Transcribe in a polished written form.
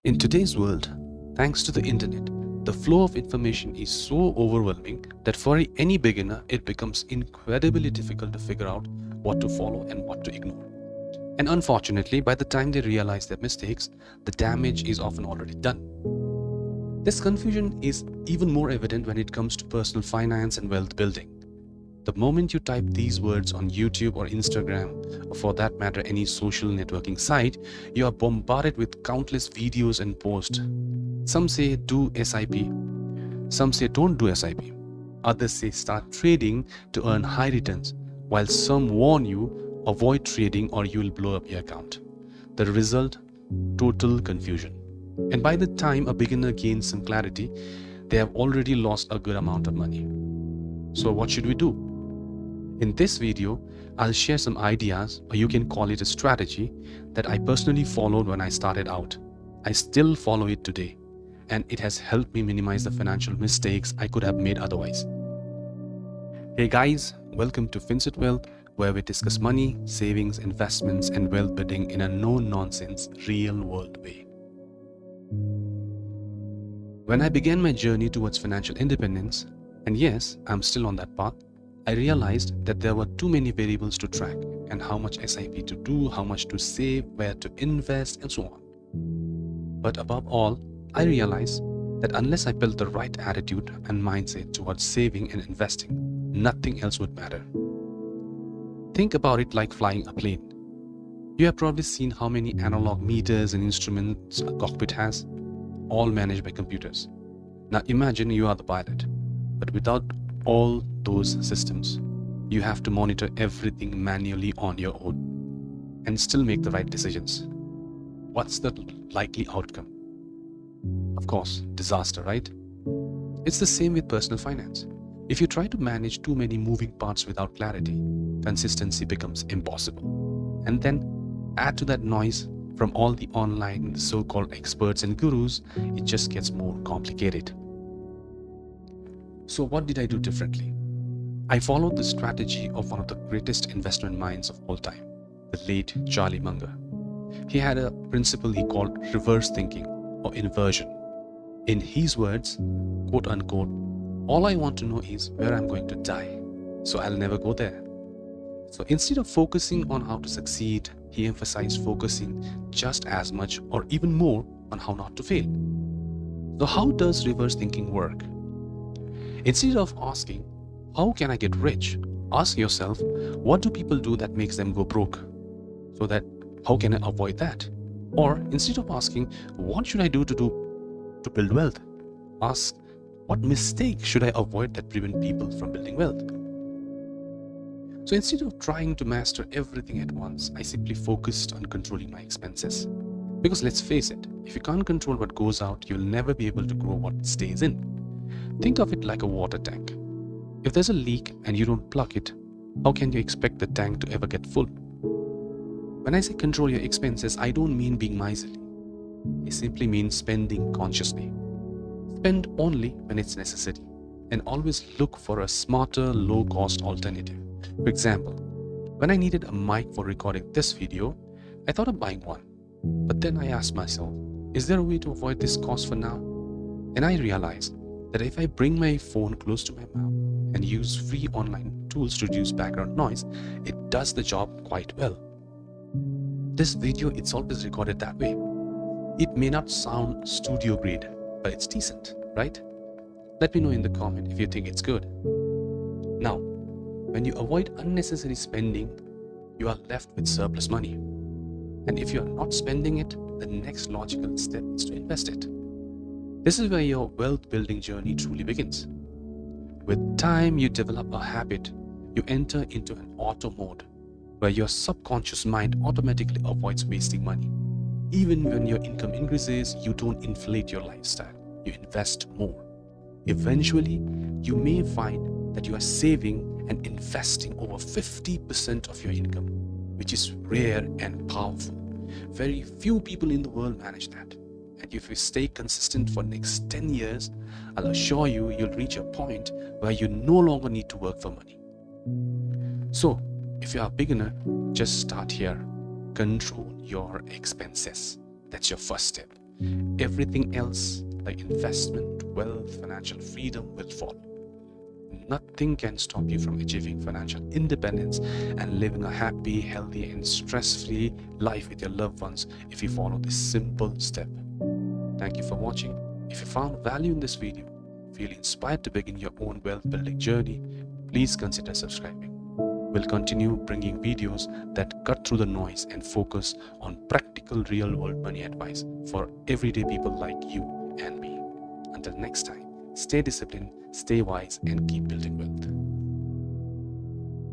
In today's world, thanks to the internet, the flow of information is so overwhelming that for any beginner, it becomes incredibly difficult to figure out what to follow and what to ignore. And unfortunately, by the time they realize their mistakes, the damage is often already done. This confusion is even more evident when it comes to personal finance and wealth building. The moment you type these words on YouTube or Instagram, or for that matter any social networking site, you are bombarded with countless videos and posts. Some say do SIP, some say don't do SIP, others say start trading to earn high returns, while some warn you avoid trading or you will blow up your account. The result? Total confusion. And by the time a beginner gains some clarity, they have already lost a good amount of money. So what should we do? In this video, I'll share some ideas, or you can call it a strategy, that I personally followed when I started out. I still follow it today, and it has helped me minimize the financial mistakes I could have made otherwise. Hey guys, welcome to FinsetWealth, where we discuss money, savings, investments, and wealth building in a no-nonsense, real-world way. When I began my journey towards financial independence, and yes, I'm still on that path, I realized that there were too many variables to track, and how much SIP to do, how much to save, where to invest, and so on. But above all, I realized that unless I built the right attitude and mindset towards saving and investing, nothing else would matter. Think about it like flying a plane. You have probably seen how many analog meters and instruments a cockpit has, all managed by computers. Now imagine you are the pilot, but without all those systems, you have to monitor everything manually on your own and still make the right decisions. What's the likely outcome? Of course, disaster, right? It's the same with personal finance. If you try to manage too many moving parts without clarity, consistency becomes impossible. And then add to that noise from all the online so-called experts and gurus, it just gets more complicated. So what did I do differently? I followed the strategy of one of the greatest investment minds of all time, the late Charlie Munger. He had a principle he called reverse thinking or inversion. In his words, quote unquote, all I want to know is where I'm going to die, so I'll never go there. So instead of focusing on how to succeed, he emphasized focusing just as much or even more on how not to fail. So how does reverse thinking work? Instead of asking, how can I get rich? Ask yourself, what do people do that makes them go broke? So that, how can I avoid that? Or instead of asking, what should I do to build wealth? Ask, what mistake should I avoid that prevent people from building wealth? So instead of trying to master everything at once, I simply focused on controlling my expenses. Because let's face it, if you can't control what goes out, you'll never be able to grow what stays in. Think of it like a water tank. If there's a leak and you don't plug it, how can you expect the tank to ever get full? When I say control your expenses, I don't mean being miserly. It simply means spending consciously. Spend only when it's necessary, and always look for a smarter, low-cost alternative. For example, when I needed a mic for recording this video, I thought of buying one. But then I asked myself, is there a way to avoid this cost for now? And I realized that if I bring my phone close to my mouth and use free online tools to reduce background noise, it does the job quite well. This video itself is recorded that way. It may not sound studio grade, but it's decent, right? Let me know in the comment if you think it's good. Now, when you avoid unnecessary spending, you are left with surplus money. And if you are not spending it, the next logical step is to invest it. This is where your wealth building journey truly begins. With time, you develop a habit. You enter into an auto mode where your subconscious mind automatically avoids wasting money. Even when your income increases, you don't inflate your lifestyle. You invest more. Eventually, you may find that you are saving and investing over 50% of your income, which is rare and powerful. Very few people in the world manage that. And if you stay consistent for the next 10 years, I'll assure you, you'll reach a point where you no longer need to work for money. So, if you're a beginner, just start here. Control your expenses. That's your first step. Everything else, like investment, wealth, financial freedom, will follow. Nothing can stop you from achieving financial independence and living a happy, healthy, and stress-free life with your loved ones if you follow this simple step. Thank you for watching. If you found value in this video, feel inspired to begin your own wealth building journey, please consider subscribing. We'll continue bringing videos that cut through the noise and focus on practical real-world money advice for everyday people like you and me. Until next time, stay disciplined, stay wise, and keep building wealth.